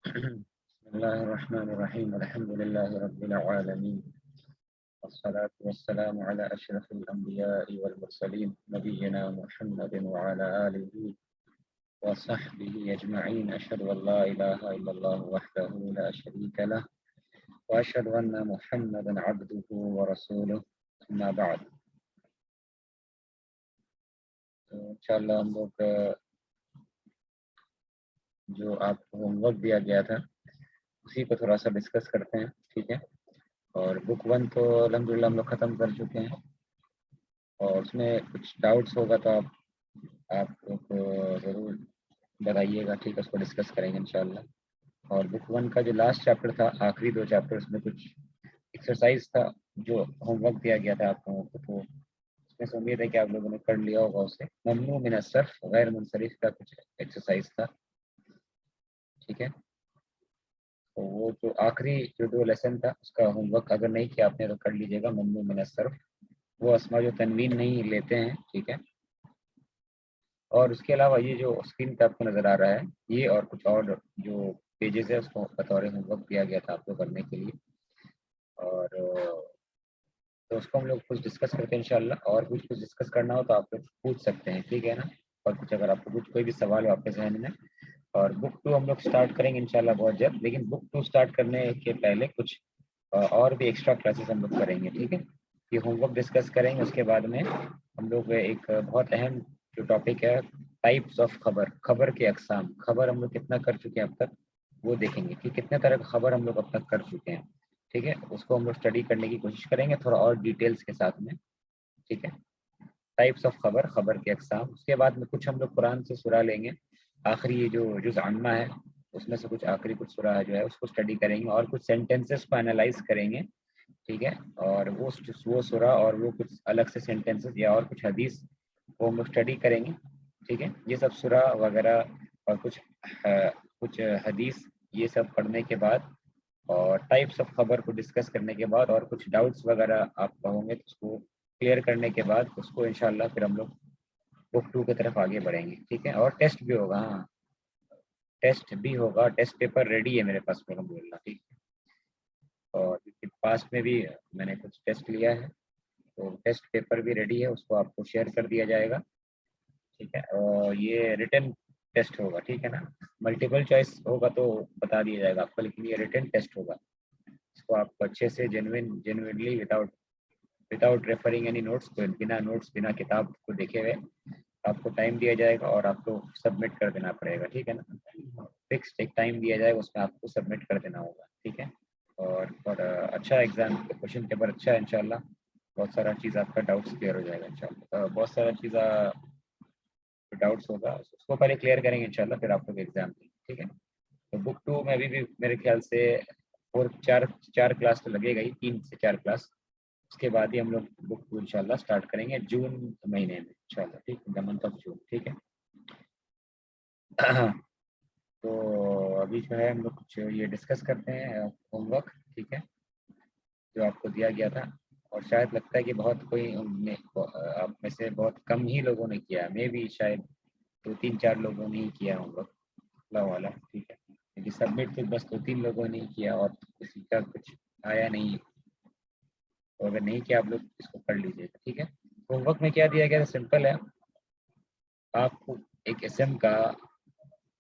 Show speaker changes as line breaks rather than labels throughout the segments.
بسم الله الرحمن الرحيم الحمد لله رب العالمين والصلاة والسلام على أشرف الأنبياء والمرسلين نبينا محمد وعلى آله وصحبه أجمعين أشهد أن لا إله إلا الله وحده لا شريك له وأشهد أن محمدا عبده ورسوله أما بعد. انشاءاللہ ہم لوگ جو آپ کو ہوم ورک دیا گیا تھا اسی کو تھوڑا سا ڈسکس کرتے ہیں، ٹھیک ہے؟ اور بک 1 تو الحمدللہ ہم لوگ ختم کر چکے ہیں، اور اس میں کچھ ڈاؤٹس ہوگا تو آپ لوگ ضرور بتائیے گا، ٹھیک ہے؟ اس کو ڈسکس کریں گے انشاءاللہ۔ اور بک 1 کا جو لاسٹ چیپٹر تھا، آخری 2 چیپٹر، اس میں کچھ ایکسرسائز تھا جو ہوم ورک دیا گیا تھا آپ لوگوں کو، تو اس میں سے امید ہے کہ آپ لوگوں نے پڑھ لیا ہوگا اسے۔ ممنوع من الصرف، غیر منصرف کا کچھ ایکسرسائز تھا، ٹھیک ہے؟ تو وہ جو آخری جو 2 لیسن تھا اس کا ہوم ورک اگر نہیں کیا آپ نے تو کر لیجیے گا۔ ممنوع من الصرف وہ اسما جو تنوین نہیں لیتے ہیں، ٹھیک ہے؟ اور اس کے علاوہ یہ جو اسکرین پہ آپ کو نظر آ رہا ہے، یہ اور کچھ اور جو پیجز ہے اس کو بطور ہوم ورک دیا گیا تھا آپ کو کرنے کے لیے، اور تو اس کو ہم لوگ کچھ ڈسکس کرتے ہیں انشاءاللہ۔ اور کچھ ڈسکس کرنا ہو تو آپ لوگ پوچھ سکتے ہیں، ٹھیک ہے نا؟ اور کچھ اگر آپ کو کچھ کوئی بھی سوال ہو آپ کے ذہن میں۔ اور بک 2 ہم لوگ سٹارٹ کریں گے انشاءاللہ بہت جلد، لیکن بک 2 سٹارٹ کرنے کے پہلے کچھ اور بھی ایکسٹرا کلاسز ہم لوگ کریں گے، ٹھیک ہے؟ یہ ہوم ورک ڈسکس کریں گے، اس کے بعد میں ہم لوگ ایک بہت اہم جو ٹاپک ہے ٹائپس آف خبر کے اقسام، خبر ہم لوگ کتنا کر چکے ہیں اب تک وہ دیکھیں گے کہ کتنے طرح کا خبر ہم لوگ اب تک کر چکے ہیں، ٹھیک ہے؟ اس کو ہم لوگ اسٹڈی کرنے کی کوشش کریں گے تھوڑا اور ڈیٹیلز کے ساتھ میں، ٹھیک ہے؟ ٹائپس آف خبر کے اقسام۔ اس کے بعد میں کچھ ہم لوگ قرآن سے سورہ لیں گے، آخری یہ جو جز عامہ ہے اس میں سے کچھ آخری کچھ سورہ جو ہے اس کو اسٹڈی کریں گے، اور کچھ سینٹینسز کو انالائز کریں گے، ٹھیک ہے؟ اور وہ سورہ اور وہ کچھ الگ سے سینٹینسز یا اور کچھ حدیث وہ ہم لوگ اسٹڈی کریں گے، ٹھیک ہے؟ یہ سب سورہ وغیرہ اور کچھ حدیث یہ سب پڑھنے کے بعد اور ٹائپس آف خبر کو ڈسکس کرنے کے بعد اور کچھ ڈاؤٹس وغیرہ آپ کہوں گے تو اس کو کلیئر کرنے کے بعد اس کو انشاءاللہ پھر ہم لوگ بک 2 کی طرف آگے بڑھیں گے، ٹھیک ہے؟ اور ٹیسٹ بھی ہوگا، ہاں ٹیسٹ بھی ہوگا، ٹیسٹ پیپر ریڈی ہے میرے پاس الحمدللہ، ٹھیک ہے؟ اور پاسٹ میں بھی میں نے کچھ ٹیسٹ لیا ہے تو ٹیسٹ پیپر بھی ریڈی ہے، اس کو آپ کو شیئر کر دیا جائے گا، ٹھیک ہے؟ اور یہ ریٹن ٹیسٹ ہوگا، ٹھیک ہے نا؟ ملٹیپل چوائس ہوگا تو بتا دیا جائے گا آپ کو، لیکن یہ ریٹن ٹیسٹ ہوگا، اس کو آپ کو اچھے سے جینوینلی وداؤٹ ریفرنگ اینی نوٹس، بنا کتاب کو دیکھے ہوئے آپ کو ٹائم دیا جائے گا اور آپ کو سبمٹ کر دینا پڑے گا، ٹھیک ہے نا؟ فکسڈ ایک ٹائم دیا جائے گا، اس میں آپ کو سبمٹ کر دینا ہوگا، ٹھیک ہے؟ اور اچھا ایگزام کوشچن پیپر اچھا ہے انشاءاللہ، بہت سارا چیز آپ کا ڈاؤٹس کلیئر ہو جائے گا انشاءاللہ، بہت سارا چیز ڈاؤٹس ہوگا اس کو پہلے کلیئر کریں گے انشاءاللہ، پھر آپ کو ایگزام دیں، ٹھیک ہے؟ تو بک 2 میں ابھی بھی میرے خیال سے چار کلاس تو لگے گا ہی، 3 سے 4 کلاس، اس کے بعد ہی ہم لوگ بک 2 انشاءاللہ اسٹارٹ کریں گے جون مہینے میں انشاءاللہ، ٹھیک ہے؟ منتھ آف جون، ٹھیک ہے؟ تو ابھی جو ہے ہم لوگ کچھ یہ ڈسکس کرتے ہیں ہوم ورک، ٹھیک ہے؟ جو آپ کو دیا گیا تھا، اور شاید لگتا ہے کہ بہت کوئی آپ میں سے بہت کم ہی لوگوں نے کیا، میں بھی شاید 2-3-4 لوگوں نے ہی کیا ہوم ورک، اللہ والا، ٹھیک ہے؟ کیونکہ سبمٹ تو بس 2-3 لوگوں نے ہی کیا اور کسی کا کچھ آیا نہیں، تو اگر نہیں کیا آپ لوگ اس کو پڑھ لیجیے گا، ٹھیک ہے؟ ہوم ورک میں کیا دیا گیا ہے؟ سمپل ہے، آپ کو ایک اسم کا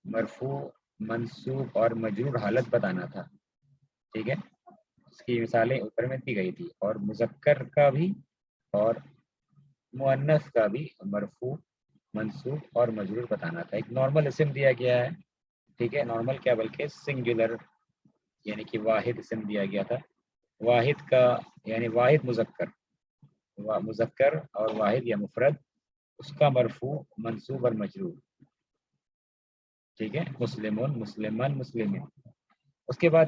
مرفوع، منصوب اور مجرور حالت بتانا تھا، ٹھیک ہے؟ اس کی مثالیں اوپر میں دی گئی تھی، اور مذکر کا بھی اور مؤنث کا بھی مرفوع، منصوب اور مجرور بتانا تھا۔ ایک نارمل اسم دیا گیا ہے، ٹھیک ہے؟ نارمل کیا بلکہ سنگولر یعنی کہ واحد اسم دیا گیا تھا، واحد کا یعنی واحد مذکر اور واحد یا مفرد، اس کا مرفوع، منصوب اور مجرور، ٹھیک ہے؟ مسلمون، مسلمان، مسلمین۔ اس کے بعد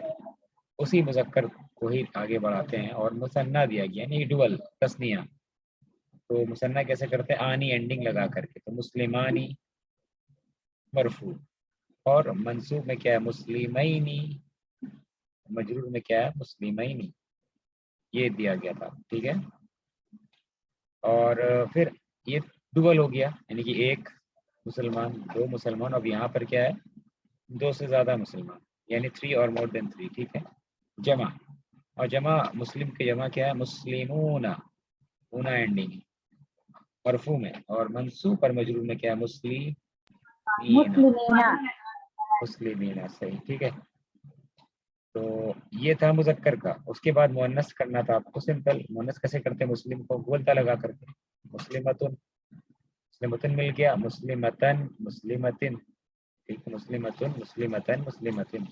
اسی مذکر کو ہی آگے بڑھاتے ہیں اور مثنیٰ دیا گیا یعنی ڈوئل، تثنیہ، تو مثنیٰ کیسے کرتے ہیں؟ آنی اینڈنگ لگا کر کے، تو مسلمانی مرفوع، اور منصوب میں کیا ہے؟ مسلمینی، مجرور میں کیا ہے؟ مسلمینی، یہ دیا گیا تھا، ٹھیک ہے؟ اور پھر یہ ڈوئل ہو گیا یعنی کہ ایک مسلمان، 2 مسلمان، اب یہاں پر کیا ہے؟ 2 سے زیادہ مسلمان، یعنی 3 اور مور دین 3. ٹھیک ہے. جمع، اور جمع مسلم کی جمع کیا ہے؟ مسلمون، اونا اینڈنگ مرفوع میں، اور منصوب اور مجرور میں کیا ہے؟ مسلمین،
مسلمین.
مسلمین. صحیح. ٹھیک ہے. تو یہ تھا مذکر کا. اس کے بعد مؤنث کرنا تھا آپ کو. سمپل مؤنث کیسے کرتے ہیں؟ مسلم کو گولتا لگا کر کے. مسلمتن، مسلمتن مل گیا. مسلمتن، مسلمتن. ٹھیک ہے. مسلمتن، مسلمتن، مسلمتن.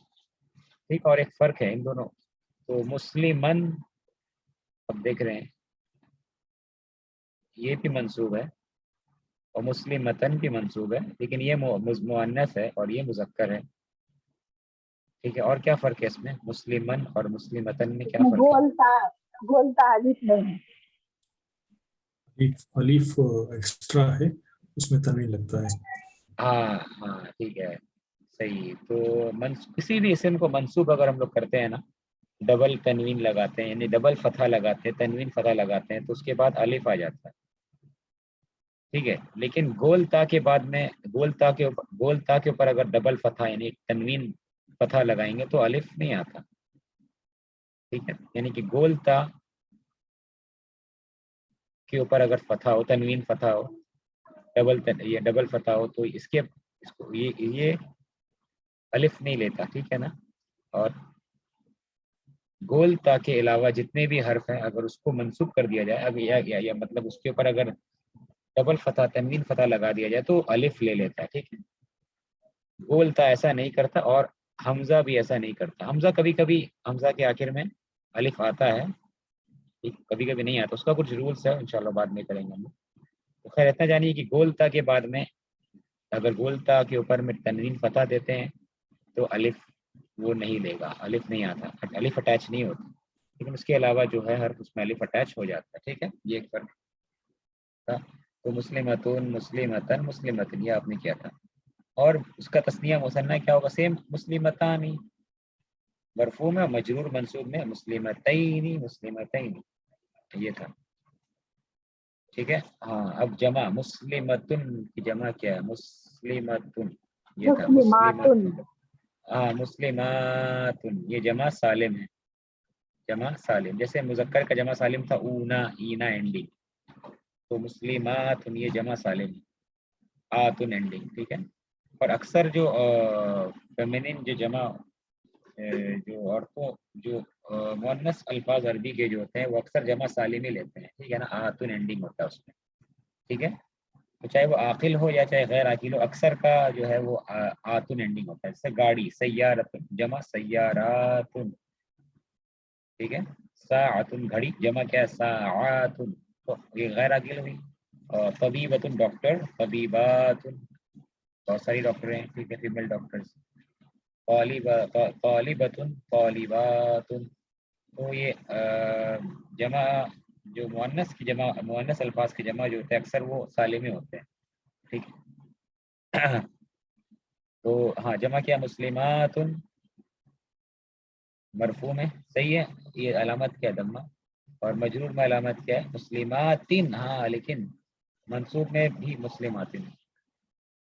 ٹھیک. اور ایک فرق ہے ان دونوں. تو مسلمن اب دیکھ رہے ہیں یہ بھی منصوب ہے اور مسلمتن بھی منصوب ہے، لیکن یہ مؤنث ہے اور یہ مذکر ہے. ٹھیک ہے. اور کیا فرق ہے اس میں مسلمن اور مسلمتن میں؟ کیا فرق ہے؟
گولتا الف نہیں ہے،
الف ایکسٹرا ہے، اس میں تنوین لگتا ہے.
ہاں ہاں ٹھیک ہے. صحیح. تو کسی بھی اسم کو منصوب اگر ہم لوگ کرتے ہیں نا، ڈبل تنوین لگاتے ہیں، یعنی ڈبل فتحہ لگاتے ہیں، تنوین فتحہ لگاتے ہیں، تو اس کے بعد الف آ جاتا ہے. ٹھیک ہے. لیکن گول تا کے بعد میں گول تا کے اوپر اگر ڈبل فتحہ یعنی تنوین فتحہ لگائیں گے تو الف نہیں آتا. ٹھیک ہے. یعنی کہ گول تا کے اوپر اگر فتحہ ہو، تنوین فتحہ ہو، ڈبل فتحہ ہو، تو اس کو یہ الف نہیں لیتا. ٹھیک ہے نا. اور گول تا کے علاوہ جتنے بھی حرف ہیں اگر اس کو منسوب کر دیا جائے، یا مطلب اس کے اوپر اگر ڈبل فتح تنوین فتح لگا دیا جائے تو الف لے لیتا ہے. ٹھیک ہے. گول تا ایسا نہیں کرتا، اور حمزہ بھی ایسا نہیں کرتا. حمزہ کبھی کبھی حمزہ کے آخر میں الف آتا ہے، کبھی کبھی نہیں آتا. اس کا کچھ رولس ہے، انشاءاللہ بعد میں کریں گے ہم. تو خیر اتنا جانیے کہ گول تا کے بعد میں اگر گول تا کے اوپر میں تنوین فتح دیتے ہیں تو الف وہ نہیں لے گا، الف نہیں آتا، الف اٹیچ نہیں ہوتا. لیکن اس کے علاوہ جو ہے حرف اس میں الف اٹیچ ہو جاتا ہے. ٹھیک ہے. یہ ایک فرق تھا. تو مسلمتون، مسلمتن، مسلمتن یہ آپ نے کیا تھا. اور اس کا تسنیہ مثنیٰ کیا ہوگا؟ سیم مسلمتانی مرفوع میں، مجرور منصوب میں مسلمتین، مسلمتین. یہ تھا. ٹھیک ہے. ہاں اب جمع مسلمتن کی جمع کیا ہے؟ مسلمتن. یہ تھا مسلمتن. ہاں مسلماتن یہ جمع سالم ہے، جمع سالم. جیسے مذکر کا جمع سالم تھا اونا، اینا اینڈنگ، تو مسلمات یہ جمع سالم ہے، آتن اینڈنگ. ٹھیک ہے. اور اکثر جو فیمینن جو جمع جو عورتوں جو مؤنث الفاظ عربی کے جو ہوتے ہیں وہ اکثر جمع سالم ہی لیتے ہیں. ٹھیک ہے نا. آتن اینڈنگ ہوتا ہے اس میں. ٹھیک ہے. تو چاہے وہ عاقل ہو یا چاہے غیر عاقل ہو، اکثر کا جو ہے وہ آتن اینڈنگ ہوتا ہے. جیسے گاڑی سیارتن جمع سیاراتن. ٹھیک ہے. ساعتن گھڑی جمع کیا ہے؟ ساعاتن. تو یہ غیر عاقل ہوئی. طبیبتن ڈاکٹر، طبیباتن بہت ساری ڈاکٹر ہیں. ٹھیک ہے. Female doctors. طالبتن طالباتن. تو یہ جمع جو مؤنث کی جمع، مؤنث الفاظ کی جمع جو ہوتے ہیں اکثر وہ سالم ہوتے ہیں. ٹھیک ہے. تو ہاں جمع کیا؟ مسلمات مرفوع میں. صحیح ہے. یہ علامت کیا؟ دمہ. اور مجرور میں علامت کیا ہے؟ مسلماتن. ہاں لیکن منصوب میں بھی مسلماتن.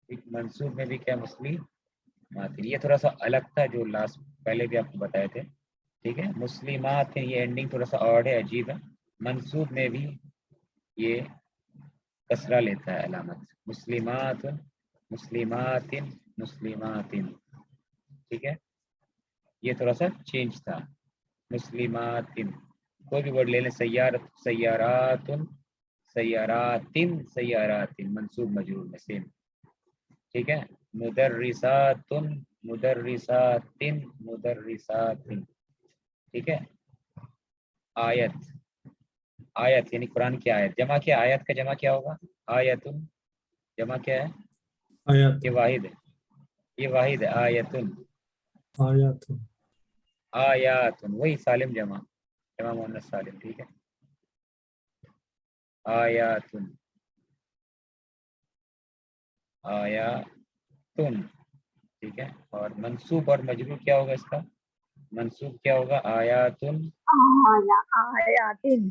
منصوب میں بھی کیا؟ مسلماتن. یہ تھوڑا سا الگ تھا جو لاسٹ پہلے بھی آپ کو بتائے تھے. ٹھیک ہے. مسلمات یہ اینڈنگ تھوڑا سا آڈ ہے، عجیب ہے. منصوب میں بھی یہ کسرہ لیتا ہے علامت. مسلمات، مسلمات، مسلمات. ٹھیک ہے. یہ تھوڑا سا چینج تھا. مسلمات. کوئی بھی ورڈ لے لیں. سیارت، سیارات، سیارات، سیارات منصوب مجرور میں سیم. ٹھیک ہے. مدرسات، مدرسات، مدرسات. ٹھیک ہے. آیت، آیت یعنی قرآن کی آیت. جمع کیا؟ آیت کا جمع کیا ہوگا؟ آیتن. جمع کیا ہے؟
آیات،
یہ واحد ہے، یہ واحد ہے. آیتن،
آیات.
آیاتن وہی سالم جمع، جمع مؤنث سالم. ٹھیک ہے. آیاتن، آیاتن. ٹھیک ہے. اور منصوب اور مجرور کیا ہوگا اس کا؟ منصوب کیا ہوگا؟ آیاتن،
آیاتن.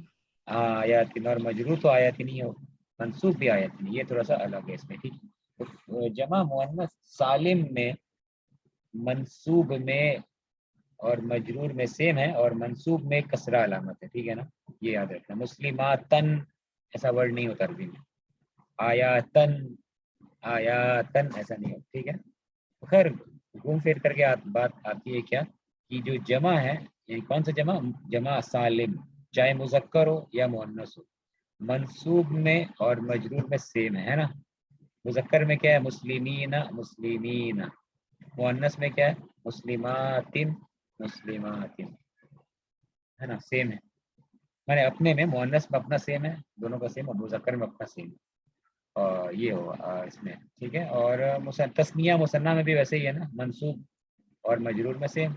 آیاتن. اور مجرور تو آیاتن ہی ہوگا، منصوب بھی آیاتن. یہ تھوڑا سا الگ ہے اس میں. ٹھیک. جمع مؤنث سالم میں منصوب میں اور مجرور میں سیم ہے اور منصوب میں کسرہ علامت ہے. ٹھیک ہے نا, یہ یاد رکھنا. مسلماتن ایسا ورڈ نہیں ہوتا عربی میں. آیاتن آیاتن ایسا نہیں ہوتا. ٹھیک ہے, خیر گھوم پھر کر کے بات آتی ہے کیا کہ جو جمع ہے, یعنی کون سا جمع, جمع سالم, چاہے مذکر ہو یا مؤنث ہو, منصوب میں اور مجرور میں سیم ہے نا. مذکر میں کیا ہے, مسلمین مسلمین. مؤنث میں کیا ہے, مسلماتن مسلماتن, ہے نا, سیم ہے. میں اپنے میں مؤنث میں اپنا سیم ہے, دونوں کا سیم, اور مذکر میں اپنا سیم ہے. اور یہ ہو اس میں. ٹھیک ہے, اور تسنیہ مثنیٰ میں بھی ویسے ہی ہے نا, منصوب اور مجرور میں سیم,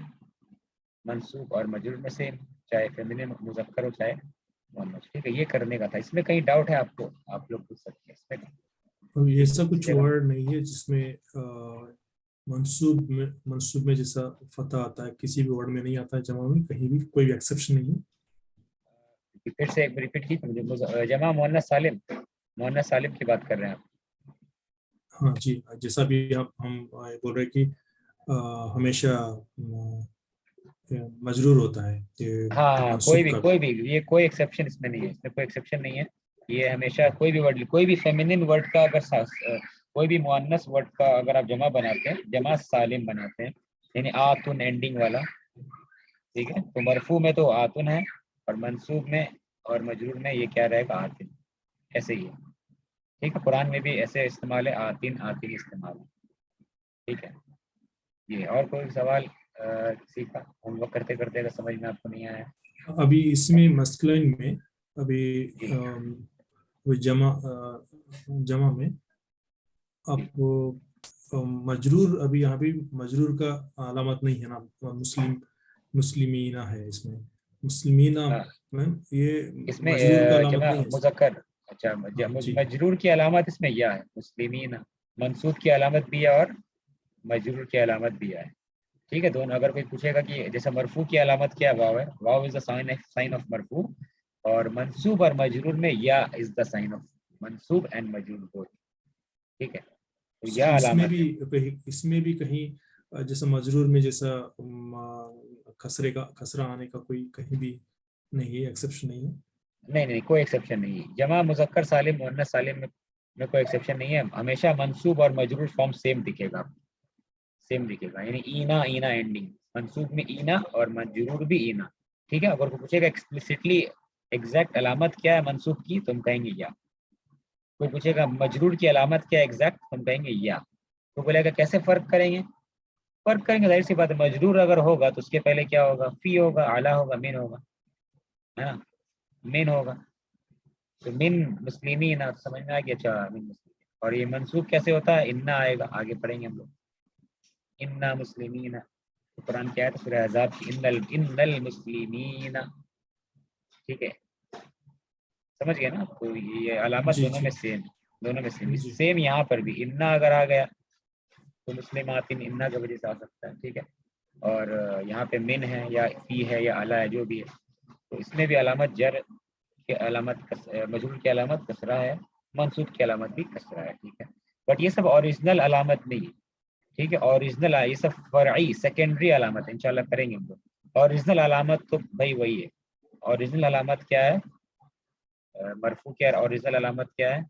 منصوب اور مجرور میں سیم, چاہے فیمینن مذکر ہو چاہے مؤنث. ٹھیک ہے, یہ کرنے کا تھا. اس میں کہیں ڈاؤٹ ہے آپ کو, آپ لوگ پوچھ سکتے ہیں اس میں.
ایسا کچھ ورڈ نہیں ہے جس میں منصوب میں جیسا فتح آتا ہے کسی بھی ورڈ میں نہیں آتا ہے, جمع میں کہیں بھی کوئی بھی ایکسیپشن نہیں ہے.
پھر سے ایک ریپیٹ کی مجھے. جمع مؤنث سالم, مؤنث سالم کی بات کر رہے ہیں آپ.
ہاں جی, جیسا بھی ہم بول رہے کہ ہمیشہ مجرور ہوتا ہے.
ہاں,
منصوب کا
کوئی بھی یہ کوئی ایکسیپشن اس میں نہیں ہے, اس میں کوئی ایکسیپشن نہیں ہے. یہ ہمیشہ کوئی بھی ورڈ, کوئی بھی فیمینن ورڈ کا اگر کوئی بھی مؤنث ورڈ کا اگر آپ جمع بناتے ہیں, جمع سالم بناتے ہیں, یعنی آتن اینڈنگ والا. ٹھیک ہے, تو مرفوع میں تو آتن ہے, اور منصوب میں اور مجرور میں یہ کیا رہے گا, آتن. ایسے ہی ہے. ٹھیک ہے, قرآن میں بھی ایسے استعمال ہے, آتن آتن استعمال ہے. ٹھیک ہے, یہ. اور کوئی سوال کسی کا ہوم ورک کرتے کرتے اگر سمجھ میں آپ کو نہیں آیا؟
ابھی اس میں مسکلین میں ابھی جمع میں آپ مجرور, ابھی یہاں بھی مجرور کا علامت نہیں ہے نا, مسلمینہ ہے اس میں, مسلمینہ میں یہ
اس میں
مجرور کا علامت
جمع
نہیں ہے.
مذکر. اچھا, مجرور کی علامت اس میں یا ہے, مسلمین. منصوب کی علامت بھی ہے اور مجرور کی علامت بھی ہے. ٹھیک ہے, دونوں. اگر کوئی پوچھے گا کہ جیسے مرفوع کی علامت کیا واو ہے, واو از دا سائن آف مرفوع, اور منصوب اور مجرور میں یا از دا سائن آف منصوب اینڈ مجرور بوتھ. ٹھیک ہے, تو یا علامت ہے.
اس میں بھی کہیں جیسا مجرور میں جیسا کسرہ آنے کا کوئی کہیں بھی نہیں ہے, ایکسیپشن نہیں ہے.
نہیں, کوئی ایکسیپشن نہیں ہے. جمع مذکر سالم مؤنث سالم میں کوئی ایکسیپشن نہیں ہے. ہمیشہ منصوب اور مجرور فارم سیم دکھے گا, سیم دکھے گا. یعنی اینا اینا اینڈنگ, منصوب میں اینا اور مجرور بھی اینا. ٹھیک ہے, اگر کوئی پوچھے گا ایکسپلیسٹلی ایگزیکٹ علامت کیا ہے منصوب کی, تو ہم کہیں گے یا. کوئی پوچھے گا مجرور کی علامت کیا ہے ایگزیکٹ, ہم کہیں گے یا. تو بولے گا کیسے فرق کریں گے, فرق کریں گے, ظاہر سی بات ہے. مجرور اگر ہوگا تو اس کے پہلے کیا ہوگا, فی ہوگا, اعلیٰ ہوگا, من ہوگا, ہے نا, من ہوگا. تو من مسلمین, آپ سمجھ میں آ گیا. اچھا, من مسلمین. اور یہ منصوب کیسے ہوتا ہے, انا آئے گا, آگے پڑھیں گے ہم لوگ. انا مسلمین, قرآن کی آیت سورہ احزاب کی, ان المسلمین. ٹھیک ہے, سمجھ گئے نا. تو یہ علامت
جی
دونوں
جی
میں سیم, دونوں میں سیم.
جی
سیم یہاں پر بھی انا اگر آ گیا تو مسلمات انا کی وجہ سے آ سکتا ہے. ٹھیک ہے, اور یہاں پہ من ہے یا فی ہے یا اعلیٰ ہے, جو بھی ہے, تو اس میں بھی علامت جر کی علامت, مجرور کی علامت کسرہ ہے, منصوب کی علامت بھی کسرہ ہے. ٹھیک ہے, بٹ یہ سب اوریجنل علامت نہیں ہے. ٹھیک ہے, اوریجنل یہ سب فرعی سیکنڈری علامت ہے, انشاءاللہ کریں گے ہم لوگ. اوریجنل علامت تو بھائی وہی ہے. اوریجنل علامت کیا ہے, مرفوع کی اوریجنل علامت کیا ہے,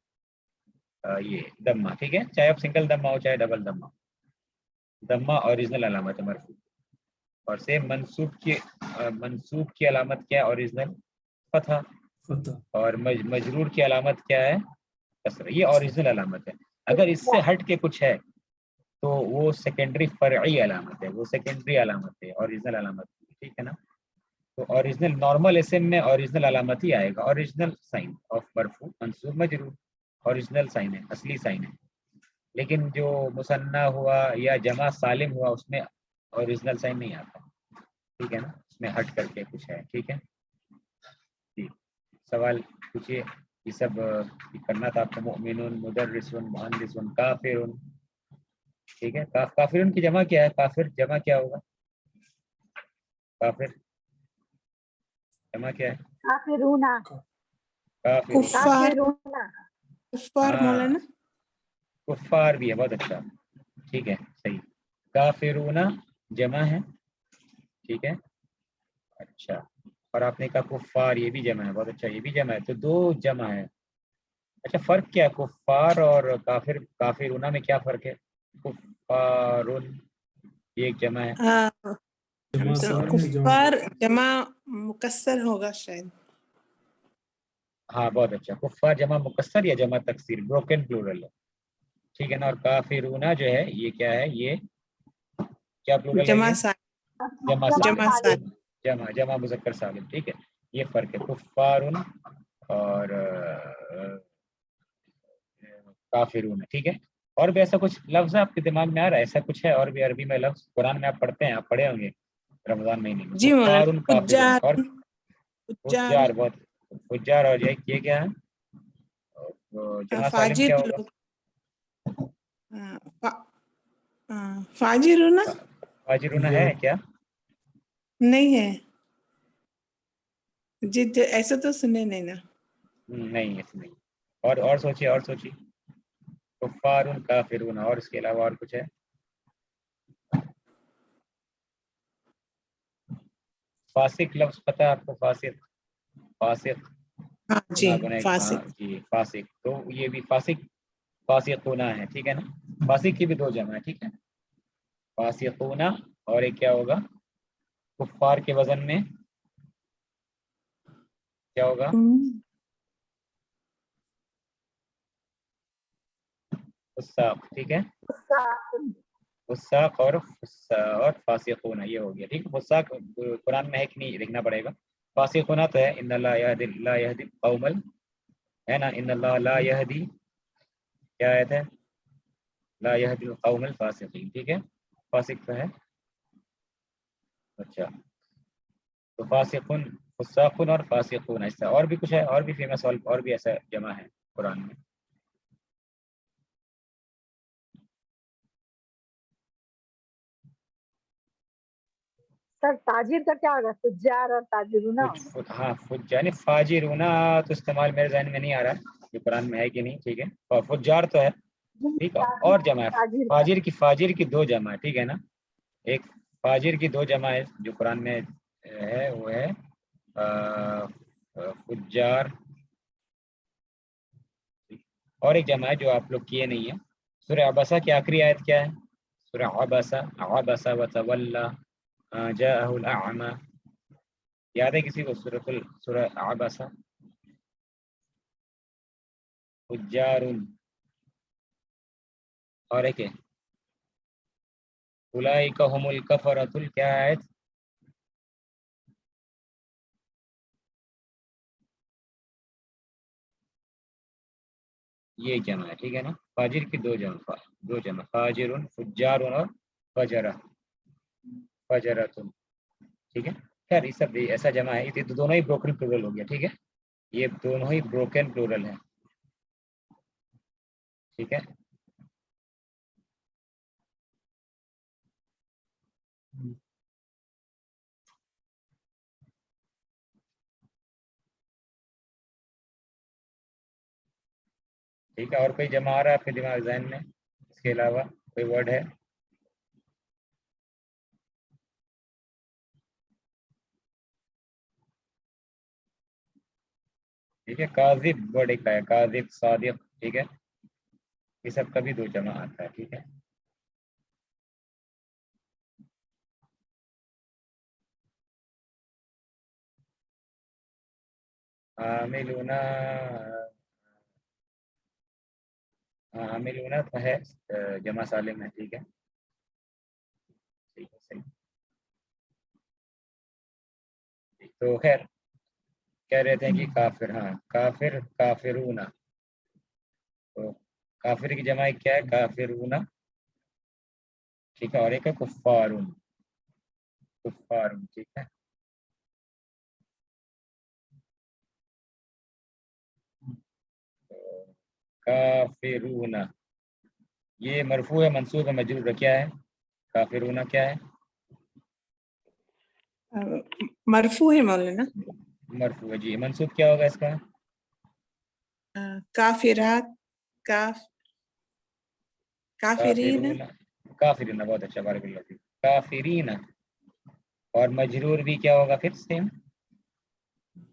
یہ دمہ. ٹھیک ہے, چاہے اب سنگل دمہ ہو چاہے ڈبل دمہ, دمہ اوریجنل علامت ہے مرفوع. اور سیم منصوب کی علامت کیا ہے, اوریجنل فتح. اور مجرور کی علامت کیا ہے, کسرہ. یہ اوریجنل علامت ہے. اگر اس سے ہٹ کے کچھ ہے تو وہ سیکنڈری فرعی علامت ہے, وہ سیکنڈری علامت ہے, اوریجنل علامت. ٹھیک ہے نا. تو اوریجنل نارمل اسم میں اوریجنل علامت ہی آئے گا, اوریجنل سائن آف مرفوع منصوب مجرور, اوریجنل سائن ہے, اصلی سائن ہے. لیکن جو مثنیٰ ہوا یا جمع سالم ہوا, اس میں اوریجنل سائن نہیں آتا. ٹھیک ہے نا, اس میں ہٹ کر کے کچھ ہے. ٹھیک ہے جی, سوال پوچھیے. یہ سب کرنا تھا آپ کو. مؤمنون, مدرسون, مہندسون, کافرون. ٹھیک ہے, کافرون کی جمع کیا ہے, کافر جمع کیا ہوگا, کافر جمع کیا ہے,
کافرون,
کافر.
کفار مولانا.
کفار بھی ہے, بہت اچھا. ٹھیک ہے, صحیح. کافرون جمع ہے, ٹھیک ہے. اچھا, اور آپ نے کہا کفار, یہ بھی جمع ہے, بہت اچھا, یہ بھی جمع ہے, تو 2 جمع ہے. اچھا, فرق کیا ہے کفار اور کافر, کافرون میں کیا فرق ہے؟ کفارن یہ ایک جمع ہے,
جمع
تو
سالم ہے, جمع
کفار جمع مکسر ہوگا شاید.
ہاں بہت اچھا, کفار جمع مکسر یا جمع تکسیر, بروکن پلورل ہے, ٹھیک ہے نا. اور کافرونا جو ہے یہ کیا ہے, یہ کیا پلورل ہے,
جمع
یہ
سالم.
جمع
جمع
سالم,
سالم.
جمع مذکر سالم, ٹھیک ہے. یہ فرق ہے کفارن اور کافرون, ٹھیک ہے. اور بھی ایسا کچھ لفظ آپ کے دماغ میں آ رہا ہے, ایسا کچھ ہے اور بھی عربی میں لفظ قرآن میں آپ پڑھتے ہیں, آپ پڑھے ہوں گے رمضان مہینے میں,
جی مولانا,
کفارن کافرون
فجار.
اور
فجار
فجار, بہت فجار. اور یہ کیا ہے, جمع سالم
فاجر
کیا ہوگا؟
لوگ. فاجر ہو نا,
فاجرون ہے کیا؟
نہیں ہے جی, ایسا تو سنے نہیں نا.
نہیں ایسا نہیں. اور سوچیے, اور سوچیے, کفارن کافرون, اور اس کے علاوہ اور کچھ ہے؟ فاسق لفظ پتہ ہے آپ کو؟ فاسق, فاسق
ہاں جی,
ہاں
فاسق.
جی فاسق, تو یہ بھی فاسق فاسقونا ہے, ٹھیک ہے نا. فاسق کی بھی 2 جمع ہے, ٹھیک ہے, فاسقونا. اور ایک کیا ہوگا کفار کے وزن میں, کیا ہوگا؟ فساق, ٹھیک ہے, فساق اور فاسقون, یہ ہو گیا, ٹھیک ہے. فساق قرآن میں ہے کہ نہیں دیکھنا پڑے گا. فاسقون تو ہے, ان اللہ لا یہدی القوم, ہے نا, ان اللہ لا یہدی, کیا آیت ہے, لا یہدی القوم الفاسقین, ٹھیک ہے. فاسق تو ہے. اچھا, تو فاسقون, فساقون اور فاسقون, ایسا اور بھی کچھ ہے, اور بھی فیمس, اور بھی ایسا جمع ہے قرآن میں.
سر تاجر کا کیا ہوگا, تجار اور تاجرونا؟
ہاں یعنی فاجرونا تو استعمال میرے ذہن میں نہیں آ رہا کہ قرآن میں ہے کہ نہیں, ٹھیک ہے. اور فجار تو ہے, ٹھیک ہے, اور جمع ہے فاجر کی 2 جمع ہے, ٹھیک ہے نا. ایک فاجر کی 2 جمع ہے جو قرآن میں ہے, وہ ہے فجار, اور ایک جمع ہے جو آپ لوگ کیے نہیں ہیں. سورہ عبسہ کی آخری آیت کیا ہے؟ سورہ عبسہ وتولی جاءہ الاعمی, یاد ہے کسی کو سورہ عبسہ؟ فجار, اور ایک ہے اولئک هم الکفرۃ, کیا آیت؟ یہ جمع ہے, ٹھیک ہے نا. فاجر کی 2 جمع, فاجر, فجار اور فجرۃ, ٹھیک ہے. خیر یہ سب ایسا جمع ہے, یہ دونوں ہی بروکن پلورل ہو گیا, ٹھیک ہے. یہ دونوں ہی بروکن پلورل ہیں, ٹھیک ہے. ٹھیک ہے, اور کوئی جمع آ رہا ہے آپ کے دماغ ذہن میں اس کے علاوہ کوئی ورڈ ہے؟ ٹھیک ہے, کاذب ورڈ ایک ہے, کاذب, صادق, ٹھیک ہے. یہ سب کا بھی 2 جمع آتا ہے, ٹھیک ہے. عاملون تو ہے, جمع سالم ہے, ٹھیک ہے. ٹھیک ہے, صحیح. تو خیر کہہ رہے تھے کہ کافر, ہاں کافر, کافرون, تو کافر کی جمع کیا ہے؟ کافرون, ٹھیک ہے. اور ایک ہے کفارون, کفارون, ٹھیک ہے. کافرون, یہ مرفوع ہے, منصوب ہے, مجرور ہے, کیا ہے؟ کافرون کیا ہے؟
مرفوع ہے مولانا.
مرفوع ہے جی. منصوب کیا ہوگا اس کا؟
کافرات, کافرین.
کافرون, کافرین, بہت اچھا, بارک اللہ فیک. کافرین, اور مجرور بھی کیا ہوگا پھر سیم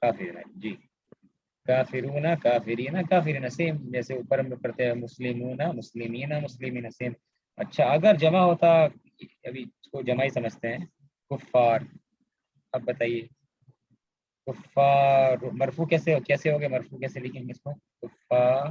کافر جی کافرون کافرین کافرین سیم جیسے اوپر ہم لوگ پڑھتے ہیں مسلمون مسلمین مسلمین سیم. اچھا اگر جمع ہوتا ابھی اس کو جمع ہی سمجھتے ہیں کفار. اب بتائیے کفار مرفوع کیسے ہوگا مرفوع کیسے لکھیں گے اس کو کفار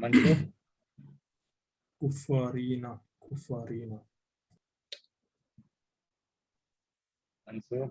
منصوب
کفارینا کفارینا
منصوب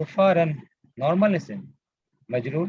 کفارن نارمل اسم مجرور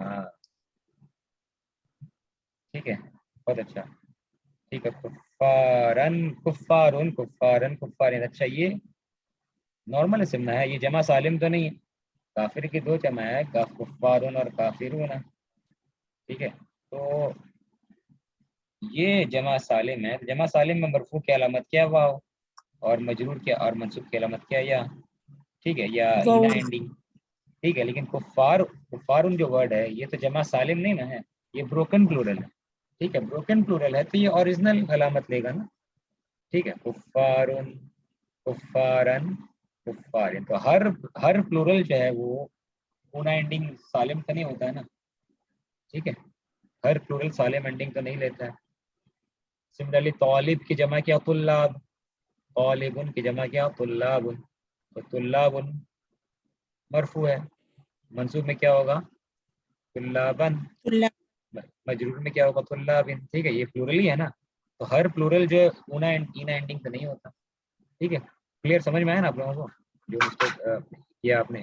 ہاں ٹھیک ہے بہت اچھا ٹھیک ہے کفارن کفارن کفارن کفارن. اچھا یہ نارمل اسم نہ ہے یہ جمع سالم تو نہیں ہے. کافر کی دو جمع ہے کفارن اور کافرون. ٹھیک ہے تو یہ جمع سالم ہے. جمع سالم میں مرفوع کی علامت کیا واو اور مجرور کیا اور منصوب کی علامت کیا یا ٹھیک ہے یا
واو.
اینا اینڈنگ. ٹھیک ہے لیکن کفارن جو ورڈ ہے یہ تو جمع سالم نہیں نا ہے یہ بروکن پلورل ہے. ٹھیک ہے بروکن پلورل ہے تو یہ اوریجنل علامت لے گا نا. ٹھیک ہے کفارن کفارن کفارن تو ہر پلورل جو ہے وہ اونا اینڈنگ سالم تو نہیں ہوتا ہے نا. ٹھیک ہے ہر پلورل سالم اینڈنگ تو نہیں لیتا ہے. سملرلی طالب کی جمع کیا طلاب طالبن کی جمع کیا طلاب تو طلاب مرفوع ہے. منصوب میں کیا ہوگا طلابن مجرور میں کیا ہوگا طلابن. ٹھیک ہے یہ پلورل ہی ہے نا تو ہر پلورل جو اونا اینا اینڈنگ تو نہیں ہوتا. ٹھیک ہے کلیئر سمجھ میں آیا نا آپ لوگوں کو جو مسٹیک کیا آپ نے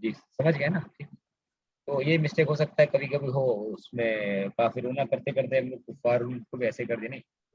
جی سمجھ گئے نا. تو یہ مسٹیک ہو سکتا ہے کبھی کبھی ہو اس میں کافرونہ کرتے کرتے ہم لوگ کفار کو بھی ایسے کر دیں. نہیں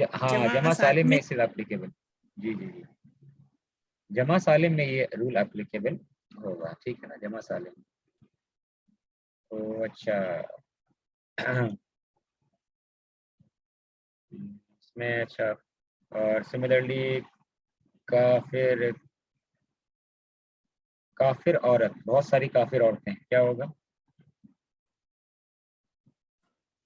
ہے. ہاں جمع سالم میں اس اپلیکیبل. جی جی جی جمع سالم میں یہ رول اپلیکیبل ہوگا. ٹھیک ہے نا جمع سالم. تو اچھا اس میں اچھا اور سملرلی کافر کافر عورت بہت ساری کافر عورتیں کیا ہوگا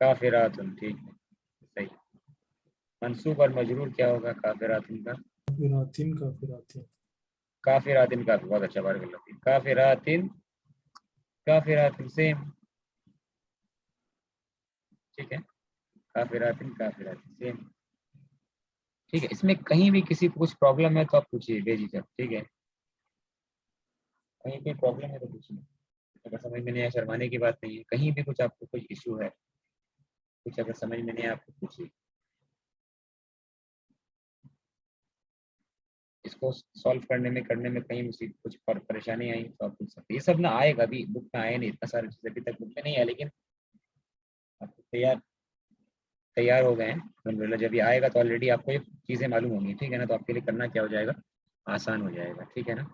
کافرات. ٹھیک ہے صحیح. منصوب اور مجرور کیا ہوگا کافرات کا
کافراتن کافراتن
کافرات کا بہت اچھا بارک اللہ فیک. کافرات کافرات سیم. ٹھیک ہے کافرات کافرات سیم. ٹھیک ہے اس میں کہیں بھی کسی کو کچھ پرابلم ہے تو آپ پوچھیے بے جھجک. ٹھیک ہے کہیں بھی پرابلم ہے تو پوچھیے. اگر سمجھ میں نہیں آیا شرمانے کی بات نہیں ہے. کہیں بھی کچھ آپ کو کوئی ایشو ہے کچھ اگر سمجھ میں نہیں آیا آپ کو پوچھیے. اس کو سالو کرنے میں کہیں کچھ پریشانی آئی تو آپ پوچھ سکتے. یہ سب نہ آئے گا ابھی بک میں آئے نہیں اتنا سارے چیز ابھی تک بک میں نہیں ہے لیکن آپ تیار ہو گئے ہیں الحمدللہ. جب یہ آئے گا تو آلریڈی آپ کو یہ چیزیں معلوم ہوں گی. ٹھیک ہے نا تو آپ کے لیے کرنا کیا ہو جائے گا آسان ہو جائے گا. ٹھیک ہے نا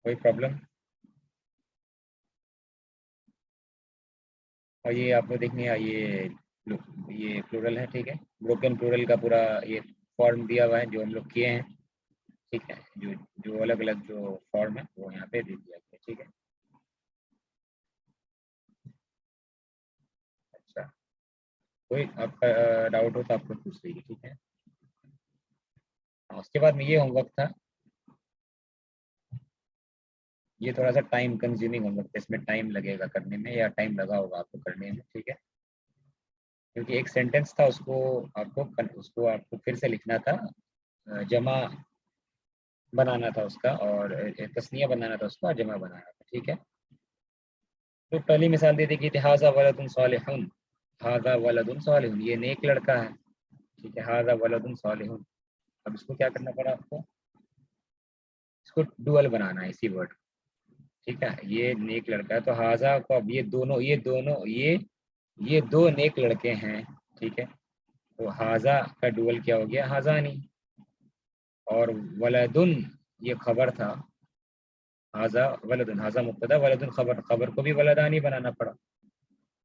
کوئی پرابلم. اور یہ آپ کو دیکھنی ہے یہ پلورل ہے. ٹھیک ہے بروکن پلورل کا پورا یہ فارم دیا ہوا ہے جو ہم لوگ کیے ہیں. ٹھیک ہے جو الگ الگ جو فارم ہے وہ یہاں پہ دے دیا گیا. ٹھیک ہے اچھا کوئی آپ کا ڈاؤٹ ہو تو آپ کو پوچھ لیجیے. ٹھیک ہے اس کے بعد میں یہ ہوم ورک تھا. یہ تھوڑا سا ٹائم کنزیومنگ ہوم ورک اس میں ٹائم لگے گا کرنے میں یا ٹائم لگا ہوگا آپ کو کرنے میں. ٹھیک ہے کیونکہ ایک سینٹینس تھا اس کو آپ کو پھر سے لکھنا تھا. جمع بنانا تھا اس کا اور تثنیہ بنانا تھا اس کا اور جمع بنانا تھا. ٹھیک ہے تو پہلی مثال دے دی کہ ھذا ولد صالح ھذا ولد صالح یہ نیک لڑکا ہے. ٹھیک ہے ھذا ولد صالح. اب اس کو کیا کرنا پڑا آپ کو اس کو ڈوئل بنانا ہے اسی ورڈ. ٹھیک ہے یہ نیک لڑکا ہے تو ھذا کو اب یہ دو نیک لڑکے ہیں. ٹھیک ہے تو ھذا کا ڈوئل کیا ہو گیا ھذانی اور ولدن یہ خبر تھا. ھذا ولدن ھذا مبتدا ولدن خبر کو بھی ولدانی بنانا پڑا.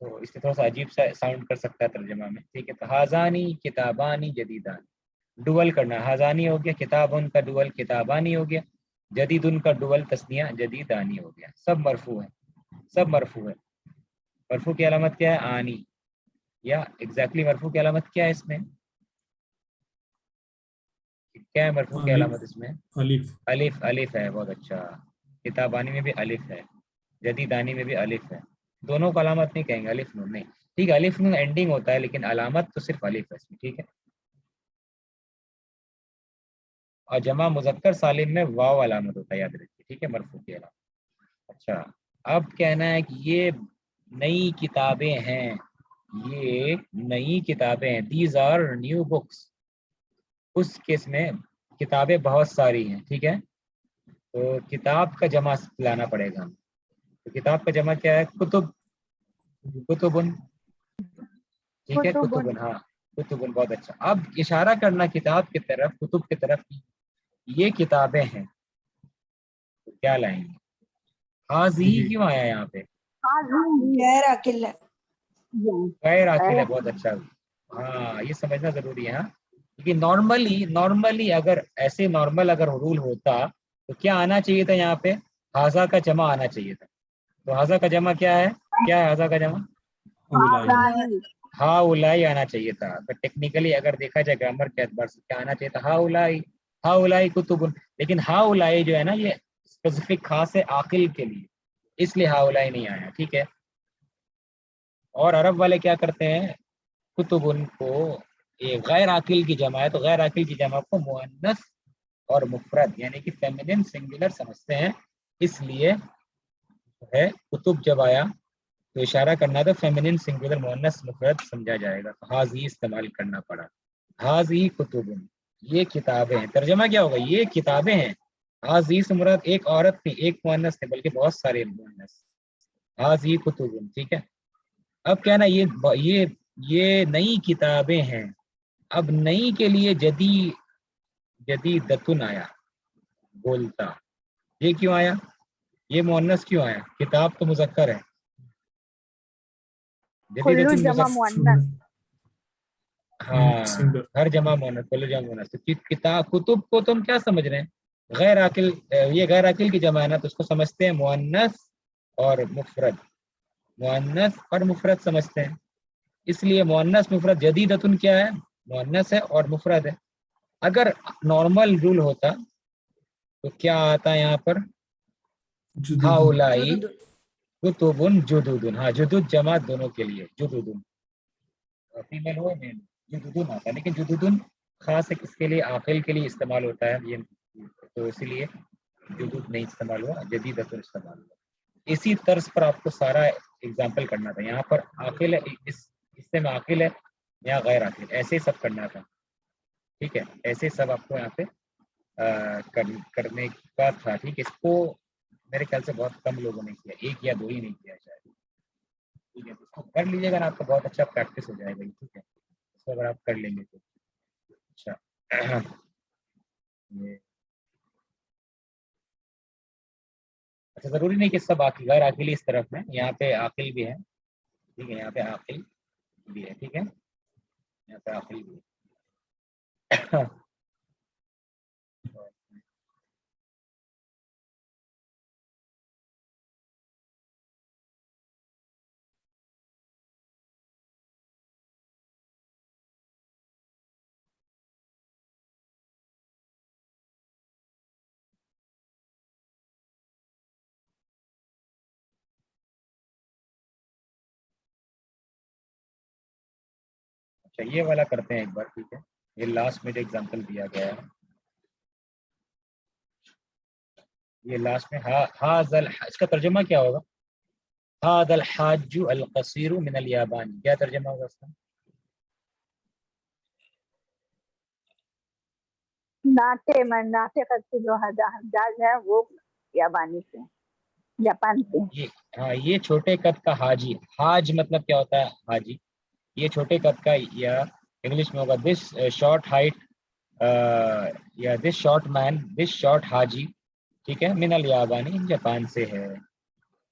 تو اس سے تھوڑا سا عجیب سا ساؤنڈ کر سکتا ہے ترجمہ میں، ٹھیک ہے. تو ہازانی کتابانی جدیدان، ڈول کرنا، ہازانی ہو گیا، کتابن کا ڈول کتابانی ہو گیا، جدید ان کا ڈول تسنیہ جدیدانی ہو گیا. سب مرفوع ہے، سب مرفوع ہے. مرفوع کی علامت کیا ہے؟ آنی. یا ایگزیکٹلی مرفوع کی علامت کیا ہے اس میں؟ کیا ہے مرفوع کی علامت اس میں؟
الف.
الف. الف ہے، بہت اچھا. کتابانی میں بھی الف ہے، جدیدانی میں بھی الف ہے. دونوں کو علامت نہیں کہیں گے، الف نون نہیں. ٹھیک ہے، الف نون اینڈنگ ہوتا ہے لیکن علامت تو صرف الف ہے اس میں. ٹھیک ہے. اور جمع مذکر سالم میں واو علامت ہوتا ہے، یاد رکھیے. ٹھیک ہے، مرفوع کی علامت. اچھا، اب کہنا ہے کہ یہ نئی کتابیں ہیں، یہ نئی کتابیں ہیں. These are new books. اس کیس میں کتابیں بہت ساری ہیں. ٹھیک ہے، تو کتاب کا جمع لانا پڑے گا. تو کتاب کا جمع کیا ہے؟ کتب. کتبن. ٹھیک ہے، کتبن. ہاں کتبن، بہت اچھا. اب اشارہ کرنا کتاب کی طرف، کتب کی طرف، یہ کتابیں ہیں. تو کیا لائیں گے؟ حاضی کیوں آیا یہاں پہ؟
غیر عاقل ہے.
غیر عاقل ہے، بہت اچھا. ہاں یہ سمجھنا ضروری ہے. ہاں، کیونکہ نارملی اگر ایسے نارمل اگر رول ہوتا تو کیا آنا چاہیے تھا یہاں پہ؟ حاضہ کا جمع آنا چاہیے تھا. تو حاضہ کا جمع کیا ہے؟ کیا ہے حاضہ کا جمع؟ ہا اولائی آنا چاہیے تھا. تو ٹیکنیکلی اگر دیکھا جائے گرامر کے اعتبار سے کیا آنا چاہیے تھا؟ ہا اولائی. ہا اولائی کتب. لیکن ہا اولائی جو ہے نا، یہ اسپیسیفک خاص ہے عاقل کے لیے، اس لیے ہا اولائی نہیں آیا. ٹھیک ہے. اور عرب والے کیا کرتے ہیں؟ کتب ان کو یہ غیر عاقل کی جمع ہے تو غیر عاقل کی جمع کو مؤنث اور مفرد یعنی کہ فیمینن سنگولر سمجھتے ہیں. اس لیے ہے کتب جب آیا تو اشارہ کرنا تھا فیمینن سنگولر مؤنث مفرد سمجھا جائے گا. حاضی استعمال کرنا پڑا. حاضی کتب، یہ کتابیں ہیں. ترجمہ کیا ہوگا؟ یہ کتابیں ہیں. حاضی سے مراد ایک عورت نہیں، ایک مؤنث نہیں، بلکہ بہت سارے مؤنث. حاضی کتب. ٹھیک ہے. اب کہنا یہ نئی کتابیں ہیں. اب نئی کے لیے جدیدتن آیا، بولتا. یہ کیوں آیا؟ یہ مؤنث کیوں آیا؟ کتاب تو مذکر ہے.
کلو
جدیدتن
جمع
مذکر.
مؤنث.
ہاں، ہر جمع مؤنث، کلو جمع مؤنث. کتاب کتب کو تم کیا سمجھ رہے ہیں؟ غیر عاقل. یہ غیر عاقل کی جمع ہے نا، تو اس کو سمجھتے ہیں مؤنث اور مفرد. مؤنث اور مفرد سمجھتے ہیں. اس لیے مؤنث مفرد. جدیدتن کیا ہے؟ مؤنث ہے اور مفرد ہے. اگر نارمل رول ہوتا تو کیا آتا ہے یہاں پر؟ ہاؤلائی کتبن جدودن. ہاں، جدود جمع دونوں کے لیے جدودن، فیمیل ہو میل جدودن آتا ہے. لیکن جدودن خاص اس کے لیے عاقل کے لیے استعمال ہوتا ہے، یہ تو اسی لیے جدود نہیں استعمال ہوا، جدیدتن استعمال ہوا. اسی طرز پر آپ کو سارا اگزامپل کرنا تھا. یہاں پر عاقل ہے، اس حصے میں عاقل ہے، یہاں غیر عاقل. ایسے سب کرنا تھا. ٹھیک ہے، ایسے سب آپ کو یہاں پہ کرنے کا تھا. ٹھیک ہے. اس کو میرے خیال سے بہت کم لوگوں نے کیا، ایک یا دو ہی نہیں کیا شاید. ٹھیک ہے، اس کو کر لیجیے گا، آپ کو بہت اچھا پریکٹس ہو جائے گا. ٹھیک ہے، اس کو اگر آپ کر لیں گے تو اچھا. اچھا، ضروری نہیں کہ سب غیر عاقل اس طرف میں، یہاں پہ عاقل بھی ہے. ٹھیک ہے، یہاں پہ عاقل بھی ہے. ٹھیک ہے، یہاں پہ عاقل بھی ہے. اچھا، یہ والا کرتے ہیں ایک بار. ٹھیک ہے، یہ لاسٹ میں جو اگزامپل دیا گیا ہے، یہ لاسٹ میں اس کا ترجمہ کیا ہوگا؟ هذا الحاج القصير من اليابان. کیا ترجمہ ہوگا اس کا؟
ناطے کا جو حجاج ہے وہ یابانی سے، جاپان سے.
ہاں، یہ چھوٹے قد کا حاجی. حاج مطلب کیا ہوتا ہے؟ حاجی. یہ چھوٹے قد کا، یا انگلش میں ہوگا دس شارٹ ہائٹ یا دس شارٹ مین، دس شارٹ حاجی. ٹھیک ہے، من الیابانی، جاپان سے ہے.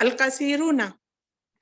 الكثيرون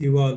طوال